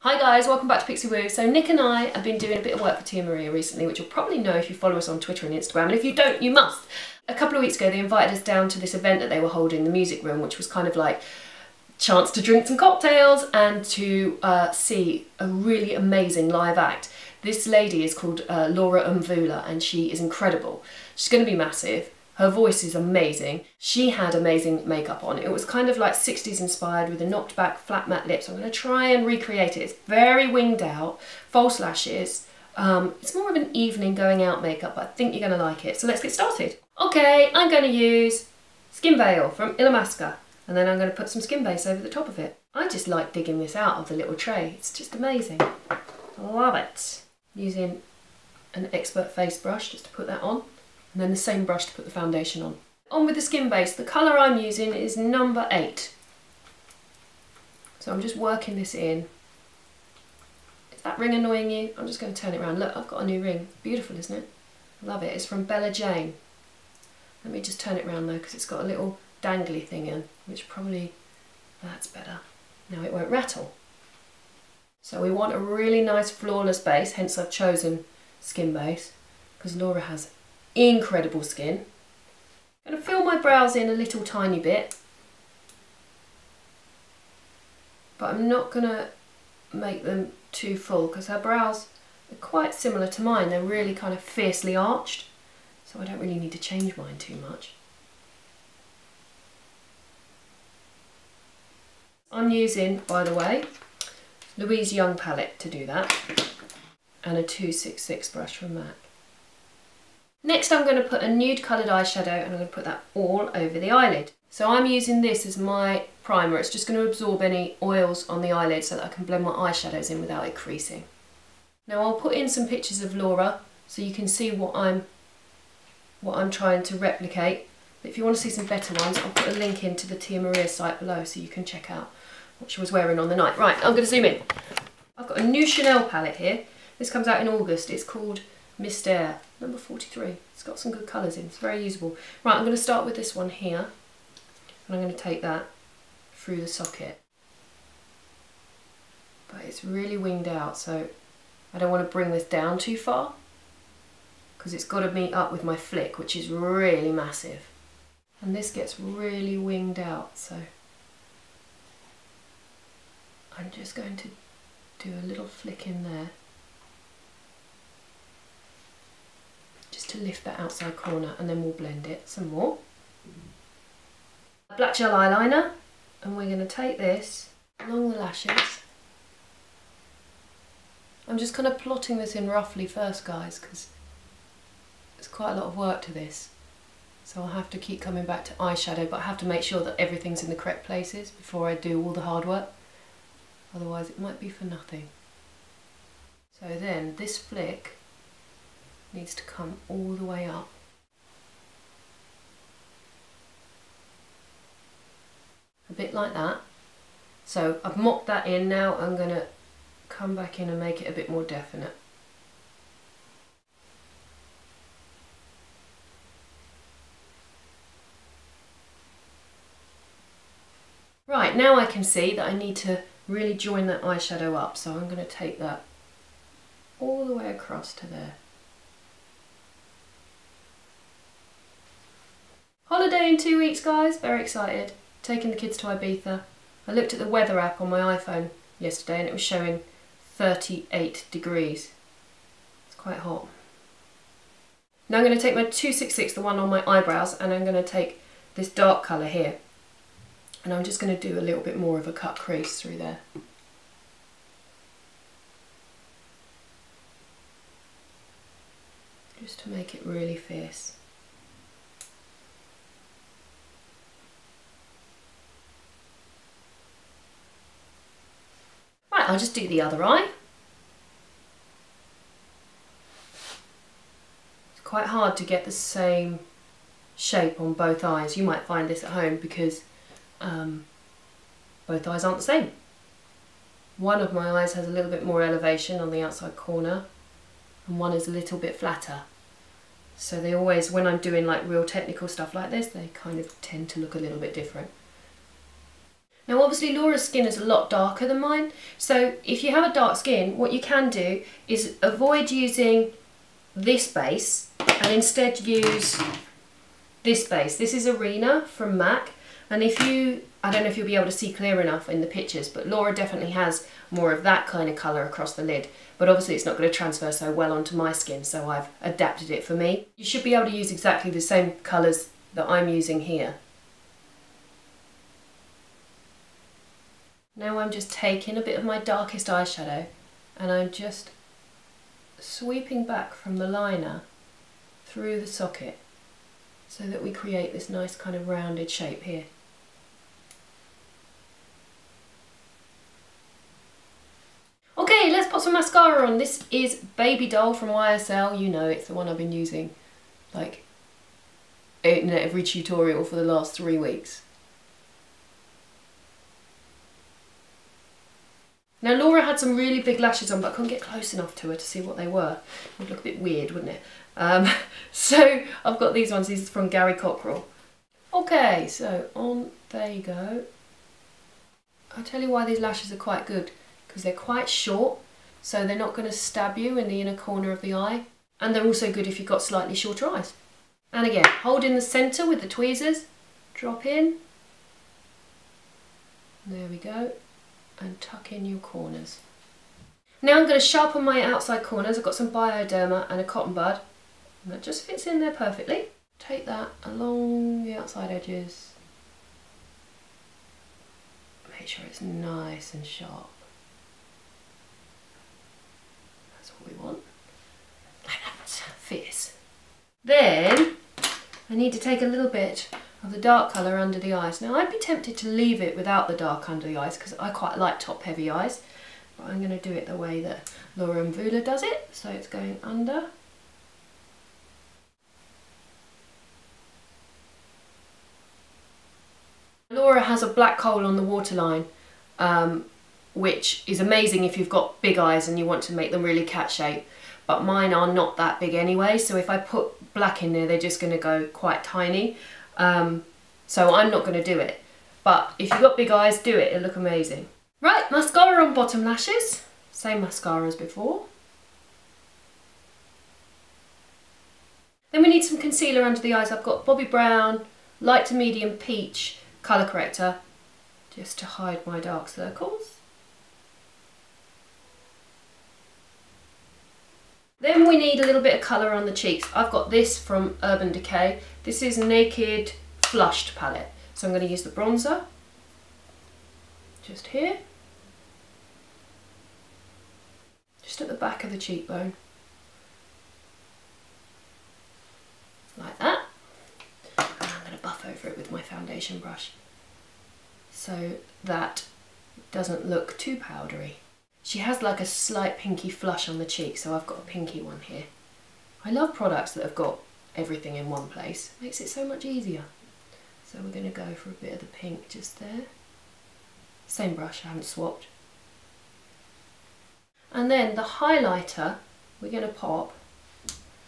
Hi guys, welcome back to Pixie Woo. So Nick and I have been doing a bit of work for Tia Maria recently, which you'll probably know if you follow us on Twitter and Instagram, and if you don't, you must. A couple of weeks ago they invited us down to this event that they were holding in the music room, which was kind of like chance to drink some cocktails and to see a really amazing live act. This lady is called Laura Mvula and she is incredible. She's going to be massive. Her voice is amazing. She had amazing makeup on. It was kind of like 60s inspired with a knocked back flat matte lips. I'm going to try and recreate it. It's very winged out, false lashes. It's more of an evening going out makeup, but I think you're going to like it. So let's get started. Okay, I'm going to use Skin Veil from Illamasqua, and then I'm going to put some skin base over the top of it. I just like digging this out of the little tray. It's just amazing. I love it. Using an expert face brush just to put that on. And then the same brush to put the foundation on. On with the skin base, the colour I'm using is number 8. So I'm just working this in. Is that ring annoying you? I'm just going to turn it around. Look, I've got a new ring. Beautiful, isn't it? I love it. It's from Bella Jane. Let me just turn it around though, because it's got a little dangly thing in, which probably, that's better. Now it won't rattle. So we want a really nice flawless base, hence I've chosen skin base, because Laura has incredible skin. I'm going to fill my brows in a little tiny bit, but I'm not going to make them too full because her brows are quite similar to mine. They're really kind of fiercely arched, so I don't really need to change mine too much. I'm using, by the way, Louise Young palette to do that, and a 266 brush from MAC. Next I'm going to put a nude coloured eyeshadow and I'm going to put that all over the eyelid. So I'm using this as my primer. It's just going to absorb any oils on the eyelid so that I can blend my eyeshadows in without it creasing. Now I'll put in some pictures of Laura so you can see what I'm trying to replicate. But if you want to see some better ones, I'll put a link into the Tia Maria site below so you can check out what she was wearing on the night. Right, I'm going to zoom in. I've got a new Chanel palette here. This comes out in August. It's called Mystere, number 43. It's got some good colours in, it's very usable. Right, I'm going to start with this one here, and I'm going to take that through the socket. But it's really winged out, so I don't want to bring this down too far, because it's got to meet up with my flick, which is really massive. And this gets really winged out, so I'm just going to do a little flick in there, just to lift that outside corner, and then we'll blend it some more. Black gel eyeliner, and we're going to take this along the lashes. I'm just kind of plotting this in roughly first, guys, because there's quite a lot of work to this. So I'll have to keep coming back to eyeshadow, but I have to make sure that everything's in the correct places before I do all the hard work. Otherwise it might be for nothing. So then this flick needs to come all the way up. A bit like that. So I've mocked that in, now I'm going to come back in and make it a bit more definite. Right, now I can see that I need to really join that eyeshadow up, so I'm going to take that all the way across to there. Holiday in 2 weeks, guys, very excited. Taking the kids to Ibiza. I looked at the weather app on my iPhone yesterday and it was showing 38 degrees. It's quite hot. Now I'm going to take my 266, the one on my eyebrows, and I'm going to take this dark colour here. And I'm just going to do a little bit more of a cut crease through there. Just to make it really fierce. I'll just do the other eye. It's quite hard to get the same shape on both eyes. You might find this at home because both eyes aren't the same. One of my eyes has a little bit more elevation on the outside corner and one is a little bit flatter. So they always, when I'm doing like real technical stuff like this, they kind of tend to look a little bit different. Now obviously Laura's skin is a lot darker than mine, so if you have a dark skin, what you can do is avoid using this base and instead use this base. This is Arena from MAC, and if you, I don't know if you'll be able to see clear enough in the pictures, but Laura definitely has more of that kind of colour across the lid, but obviously it's not going to transfer so well onto my skin, so I've adapted it for me. You should be able to use exactly the same colours that I'm using here. Now I'm just taking a bit of my darkest eyeshadow and I'm just sweeping back from the liner through the socket so that we create this nice kind of rounded shape here. Okay, let's put some mascara on. This is Babydoll from YSL. You know, it's the one I've been using like in every tutorial for the last 3 weeks. Now Laura had some really big lashes on, but I couldn't get close enough to her to see what they were. It would look a bit weird, wouldn't it? So I've got these ones. These are from Cockerill. Okay, so on they go. I'll tell you why these lashes are quite good, because they're quite short, so they're not going to stab you in the inner corner of the eye, and they're also good if you've got slightly shorter eyes. And again, hold in the centre with the tweezers, drop in, there we go, and tuck in your corners. Now I'm going to sharpen my outside corners. I've got some Bioderma and a cotton bud, and that just fits in there perfectly. Take that along the outside edges, make sure it's nice and sharp. That's what we want, like that, fierce. Then I need to take a little bit of the dark colour under the eyes. Now I'd be tempted to leave it without the dark under the eyes because I quite like top heavy eyes, but I'm going to do it the way that Mvula does it, so it's going under. Laura has a black hole on the waterline, which is amazing if you've got big eyes and you want to make them really cat shape, but mine are not that big anyway, so if I put black in there they're just going to go quite tiny, so I'm not going to do it, but if you've got big eyes, do it, it'll look amazing. Right, mascara on bottom lashes, same mascara as before. Then we need some concealer under the eyes. I've got Bobbi Brown light to medium peach colour corrector, just to hide my dark circles. Then we need a little bit of colour on the cheeks. I've got this from Urban Decay. This is Naked Flushed palette. So I'm going to use the bronzer, just here, just at the back of the cheekbone, like that. And I'm going to buff over it with my foundation brush so that it doesn't look too powdery. She has like a slight pinky flush on the cheek, so I've got a pinky one here. I love products that have got everything in one place. It makes it so much easier. So we're going to go for a bit of the pink just there. Same brush, I haven't swapped. And then the highlighter, we're going to pop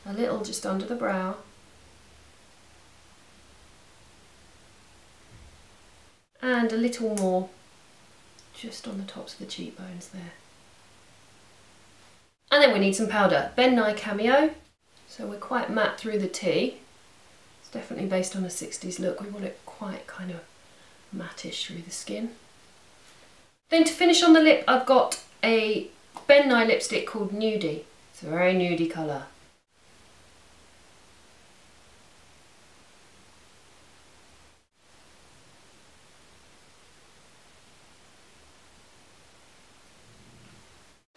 a little just under the brow. And a little more just on the tops of the cheekbones there. And then we need some powder. Ben Nye Cameo. So we're quite matte through the T. It's definitely based on a 60s look. We want it quite kind of mattish through the skin. Then to finish on the lip, I've got a Ben Nye lipstick called Nudie. It's a very nudie colour.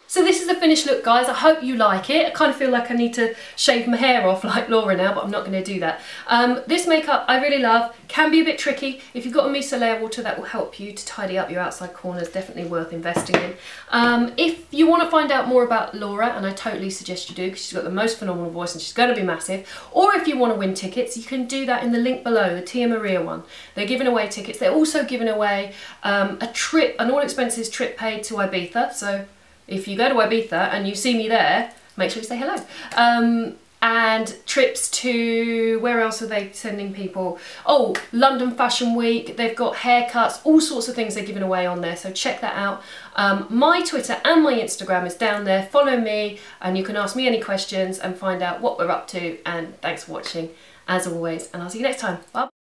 So this is the finished look, guys. I hope you like it. I kind of feel like I need to shave my hair off like Laura now, but I'm not going to do that. This makeup I really love. Can be a bit tricky. If you've got a micellar water, that will help you to tidy up your outside corners. Definitely worth investing in. If you want to find out more about Laura, and I totally suggest you do because she's got the most phenomenal voice and she's going to be massive, or if you want to win tickets, you can do that in the link below, the Tia Maria one. They're giving away tickets. They're also giving away a trip, an all-expenses trip paid to Ibiza. So if you go to Ibiza and you see me there, make sure you say hello. and trips to, where else are they sending people? Oh, London Fashion Week. They've got haircuts, all sorts of things they're giving away on there, so check that out. My Twitter and my Instagram is down there. Follow me and you can ask me any questions and find out what we're up to, and thanks for watching as always, and I'll see you next time. Bye.